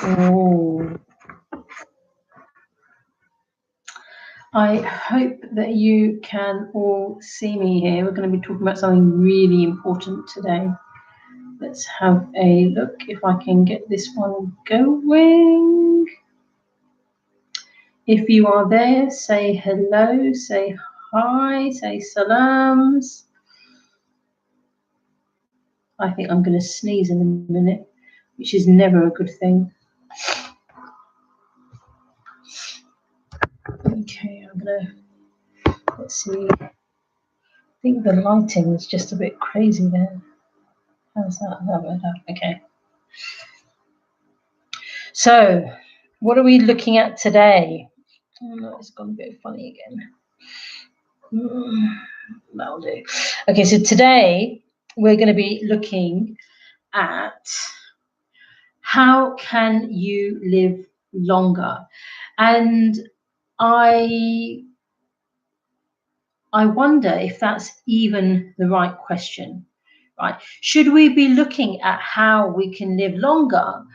Oh, I hope that you can all see me here. We're going to be talking about something really important today. Let's have a look if I can get this one going. If you are there, say hello, say hi, say salams. I think I'm going to sneeze in a minute, which is never a good thing. Okay, I'm going to, let's see. I think the lighting is just a bit crazy there. How's that? Okay. So, what are we looking at today? Oh no, it's gone a bit funny again. That'll do. Okay, so today we're going to be looking at how can you live longer, and I wonder if that's even the right question, right? Should we be looking at how we can live longer,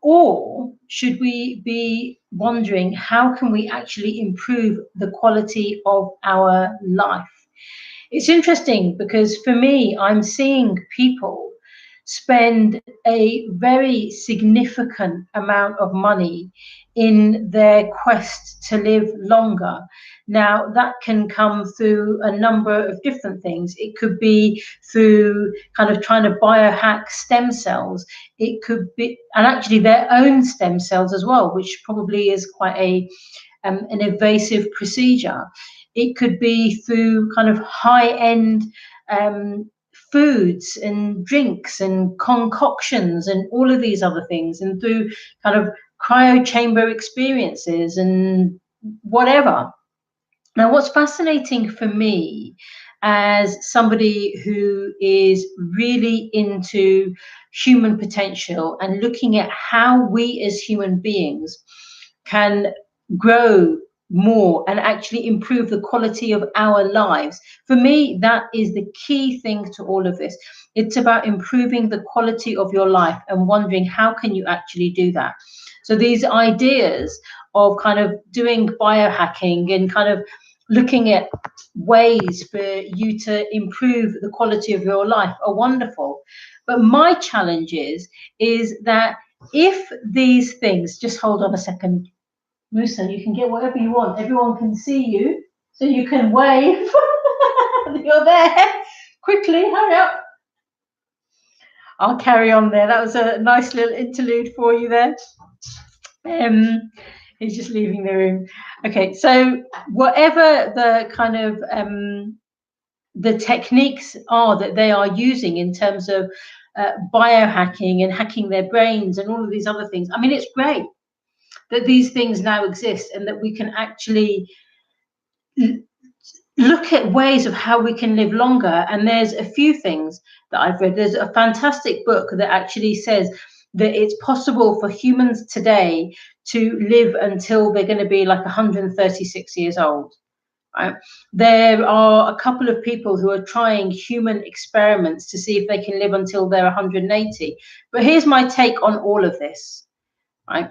or should we be wondering how can we actually improve the quality of our life? It's interesting because for me, I'm seeing people spend a very significant amount of money in their quest to live longer. Now, that can come through a number of different things. It could be through kind of trying to biohack stem cells. It could be, and actually their own stem cells as well, which probably is quite an invasive procedure. It could be through kind of high-end foods and drinks and concoctions and all of these other things, and through kind of cryo chamber experiences and whatever. Now, what's fascinating for me as somebody who is really into human potential and looking at how we as human beings can grow more and actually improve the quality of our lives. For me, that is the key thing to all of this. It's about improving the quality of your life and wondering how can you actually do that. So these ideas of kind of doing biohacking and kind of looking at ways for you to improve the quality of your life are wonderful. But my challenge is that if these things, just hold on a second, Musa, you can get whatever you want. Everyone can see you, so you can wave. You're there. Quickly, hurry up. I'll carry on there. That was a nice little interlude for you there. He's just leaving the room. Okay, so whatever the kind of the techniques are that they are using in terms of biohacking and hacking their brains and all of these other things, I mean, it's great that these things now exist and that we can actually look at ways of how we can live longer. And there's a few things that I've read. There's a fantastic book that actually says that it's possible for humans today to live until they're going to be like 136 years old. Right? There are a couple of people who are trying human experiments to see if they can live until they're 180. But here's my take on all of this. Right?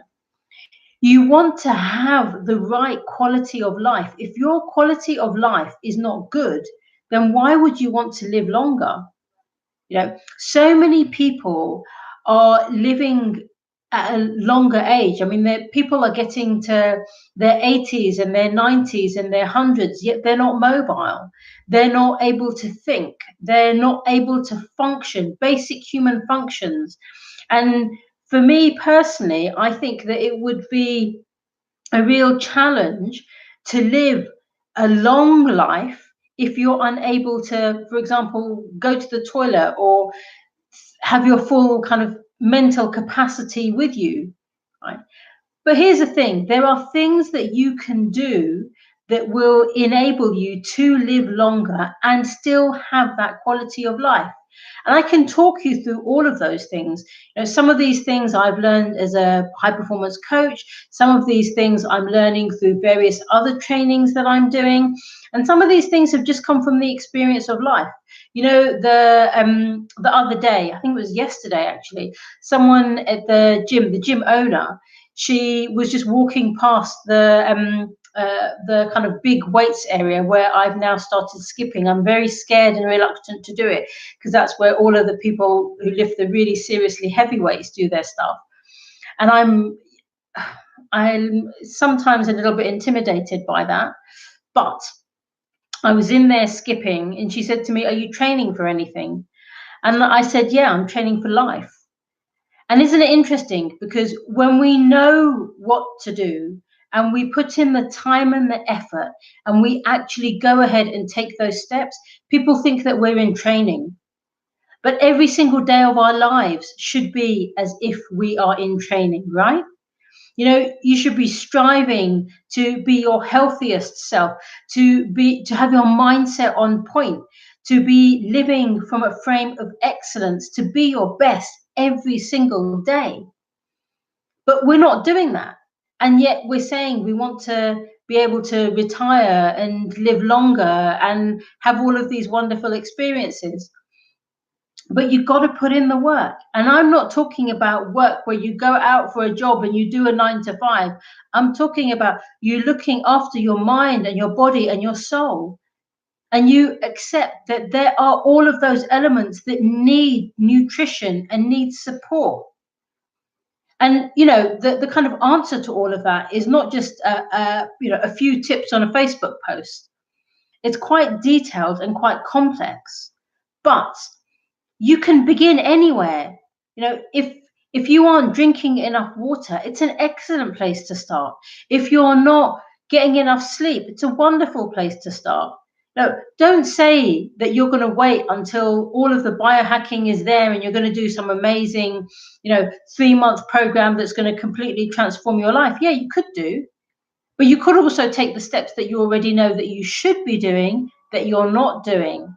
You want to have the right quality of life. If your quality of life is not good, then why would you want to live longer? You know, so many people are living at a longer age. I mean, people are getting to their 80s and their 90s and their hundreds, yet they're not mobile. They're not able to think. They're not able to function, basic human functions. And for me personally, I think that it would be a real challenge to live a long life if you're unable to, for example, go to the toilet or have your full kind of mental capacity with you, right? But here's the thing, there are things that you can do that will enable you to live longer and still have that quality of life. And I can talk you through all of those things. You know, some of these things I've learned as a high performance coach. Some of these things I'm learning through various other trainings that I'm doing. And some of these things have just come from the experience of life. You know, the other day, I think it was yesterday actually, someone at the gym owner, she was just walking past the kind of big weights area where I've now started skipping. I'm very scared and reluctant to do it because that's where all of the people who lift the really seriously heavy weights do their stuff. And I'm sometimes a little bit intimidated by that. But I was in there skipping, and she said to me, "Are you training for anything?" And I said, "Yeah, I'm training for life." And isn't it interesting? Because when we know what to do and we put in the time and the effort and we actually go ahead and take those steps, people think that we're in training. But every single day of our lives should be as if we are in training, right? You know, you should be striving to be your healthiest self, to have your mindset on point, to be living from a frame of excellence, to be your best every single day. But we're not doing that. And yet we're saying we want to be able to retire and live longer and have all of these wonderful experiences. But you've got to put in the work. And I'm not talking about work where you go out for a job and you do a 9 to 5. I'm talking about you looking after your mind and your body and your soul. And you accept that there are all of those elements that need nutrition and need support. And you know, the kind of answer to all of that is not just a few tips on a Facebook post. It's quite detailed and quite complex. But you can begin anywhere. You know, if you aren't drinking enough water, it's an excellent place to start. If you're not getting enough sleep, it's a wonderful place to start. No, don't say that you're going to wait until all of the biohacking is there and you're going to do some amazing, 3-month program that's going to completely transform your life. Yeah, you could do, but you could also take the steps that you already know that you should be doing that you're not doing.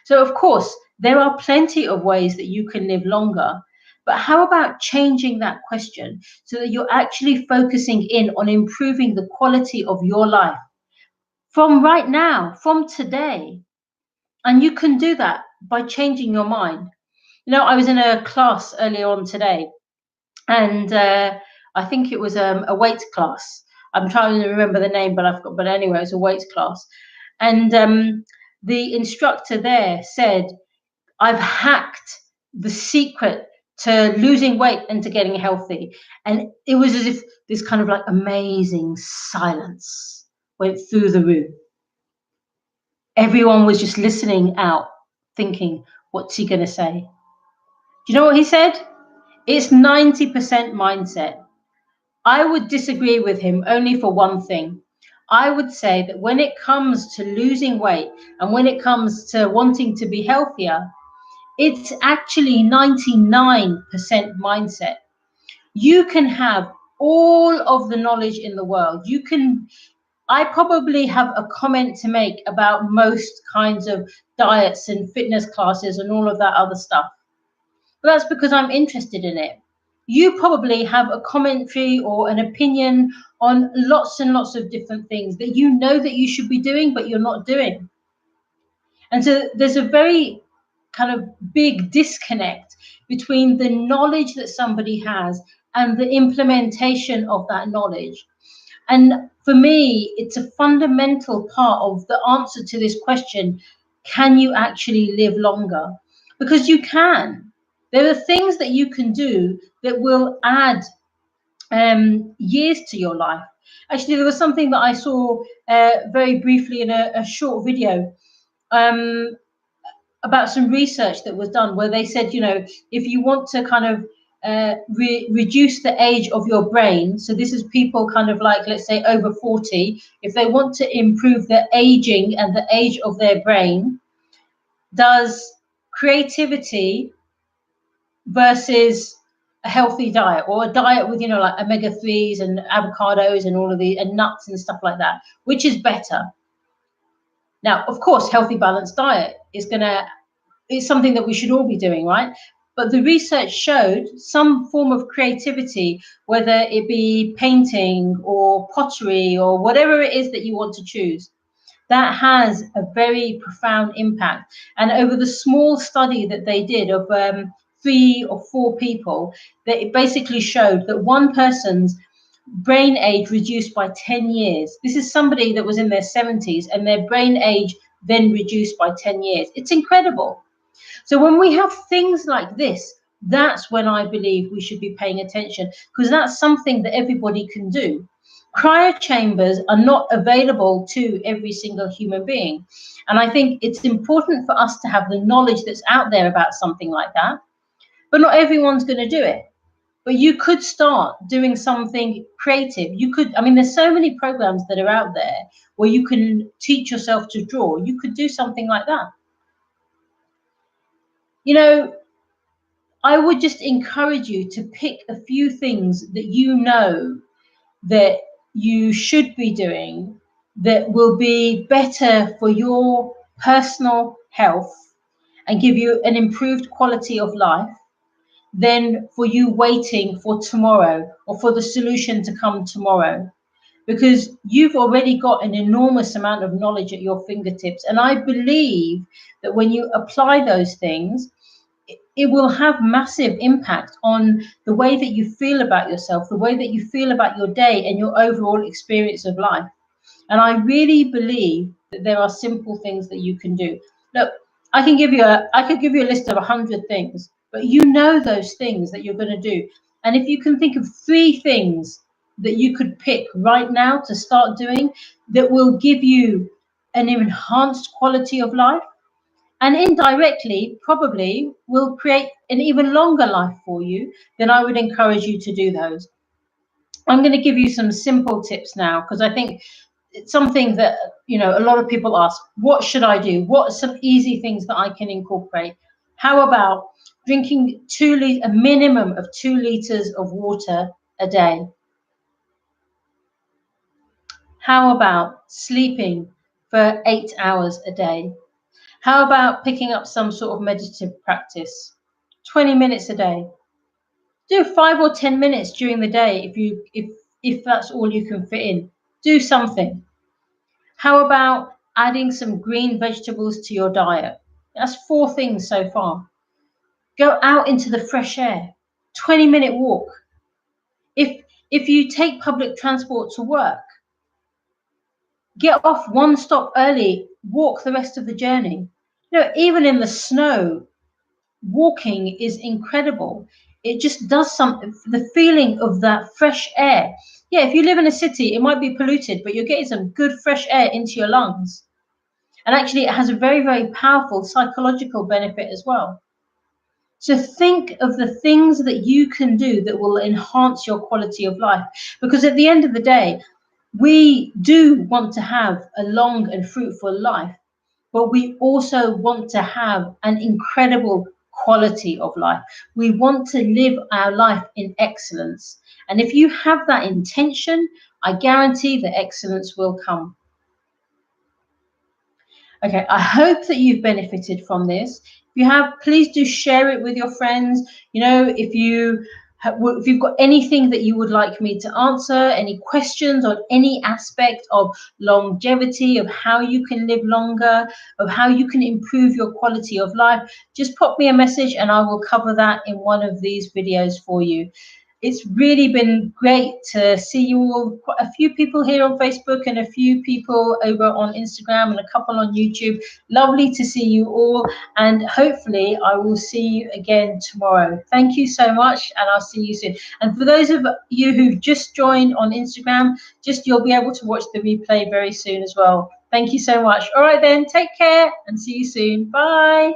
So, of course, there are plenty of ways that you can live longer. But how about changing that question so that you're actually focusing in on improving the quality of your life from right now, from today? And you can do that by changing your mind. You know, I was in a class earlier on today, and I think it was a weights class. I'm trying to remember the name, but I've got. But anyway, it's a weights class, and the instructor there said, "I've hacked the secret to losing weight and to getting healthy." And it was as if this kind of like amazing silence went through the room. Everyone was just listening out, thinking, what's he going to say? Do you know what he said? It's 90% mindset. I would disagree with him only for one thing. I would say that when it comes to losing weight and when it comes to wanting to be healthier, it's actually 99% mindset. You can have all of the knowledge in the world. I probably have a comment to make about most kinds of diets and fitness classes and all of that other stuff. But that's because I'm interested in it. You probably have a commentary or an opinion on lots and lots of different things that you know that you should be doing, but you're not doing. And so there's a very kind of big disconnect between the knowledge that somebody has and the implementation of that knowledge. And for me, it's a fundamental part of the answer to this question: can you actually live longer? Because you can. There are things that you can do that will add years to your life. Actually, there was something that I saw very briefly in a short video about some research that was done where they said, if you want to kind of reduce the age of your brain, so this is people kind of like, let's say, over 40, if they want to improve the aging and the age of their brain, does creativity versus a healthy diet, or a diet with, like omega-3s and avocados and all of the and nuts and stuff like that, which is better? Now, of course, healthy balanced diet is something that we should all be doing, right? But the research showed some form of creativity, whether it be painting or pottery or whatever it is that you want to choose, that has a very profound impact. And over the small study that they did of 3 or 4 people, that it basically showed that one person's brain age reduced by 10 years. This is somebody that was in their 70s, and their brain age then reduced by 10 years. It's incredible. So when we have things like this, that's when I believe we should be paying attention, because that's something that everybody can do. Cryo chambers are not available to every single human being. And I think it's important for us to have the knowledge that's out there about something like that. But not everyone's going to do it. But you could start doing something creative. You could, I mean, there's so many programs that are out there where you can teach yourself to draw. You could do something like that. You know, I would just encourage you to pick a few things that you know that you should be doing that will be better for your personal health and give you an improved quality of life than for you waiting for tomorrow or for the solution to come tomorrow. Because you've already got an enormous amount of knowledge at your fingertips. And I believe that when you apply those things, it will have massive impact on the way that you feel about yourself, the way that you feel about your day and your overall experience of life. And I really believe that there are simple things that you can do. Look, I could give you a list of 100 things, but you know those things that you're going to do. And if you can think of 3 things that you could pick right now to start doing that will give you an enhanced quality of life, and indirectly probably will create an even longer life for you, then I would encourage you to do those. I'm going to give you some simple tips now, because I think it's something that, you know, a lot of people ask, what should I do? What are some easy things that I can incorporate? How about drinking a minimum of 2 liters of water a day? How about sleeping for 8 hours a day? How about picking up some sort of meditative practice? 20 minutes a day. Do 5 or 10 minutes during the day if that's all you can fit in. Do something. How about adding some green vegetables to your diet? That's 4 things so far. Go out into the fresh air. 20-minute walk. If you take public transport to work, get off 1 stop early, walk the rest of the journey. You know, even in the snow, walking is incredible. It just does something, the feeling of that fresh air. Yeah, if you live in a city, it might be polluted, but you're getting some good fresh air into your lungs. And actually, it has a very, very powerful psychological benefit as well. So think of the things that you can do that will enhance your quality of life. Because at the end of the day, we do want to have a long and fruitful life, but we also want to have an incredible quality of life. We want to live our life in excellence. And if you have that intention, I guarantee that excellence will come. Okay, I hope that you've benefited from this. If you have, please do share it with your friends. You know, if you've got anything that you would like me to answer, any questions on any aspect of longevity, of how you can live longer, of how you can improve your quality of life, just pop me a message and I will cover that in one of these videos for you. It's really been great to see you all, quite a few people here on Facebook and a few people over on Instagram and a couple on YouTube. Lovely to see you all, and hopefully I will see you again tomorrow. Thank you so much, and I'll see you soon. And for those of you who've just joined on Instagram, you'll be able to watch the replay very soon as well. Thank you so much. All right then, take care and see you soon. Bye.